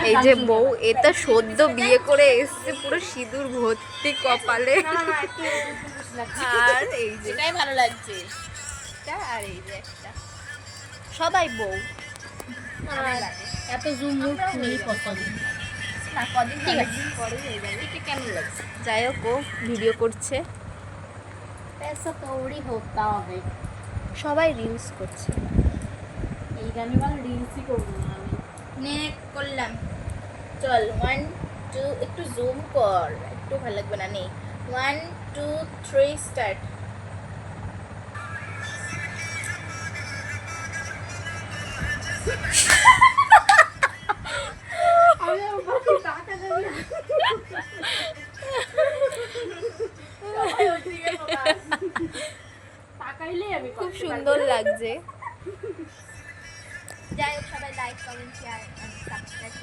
এই যে বউ, এটা সদ্য বিয়ে করে এসছে, পুরো সিঁদুর ভর্তি কপালে। আর এই যে এটাই ভালো লাগছে। আর এই যে একটা, সবাই বউ। এত জুম মুড নেই পছন্দ না, কদিন ঠিক আছে। অনেকদিন পরে হয়ে যাবে। এটা কেমন লাগছে? যাই হোক, ও ভিডিও করছে, पैसा थोड़ी होता है। সবাই রিলস করছে। এই গানে ভালো রিলসই করবো না আমি। নে করলাম। চল 1 2 একটু জুম কর, একটু ভালো লাগবে না। নেই 1 2 3 স্টার্ট। খুব সুন্দর লাগছে। যাই হোক, সবাই লাইক কমেন্ট শেয়ার সাবস্ক্রাইব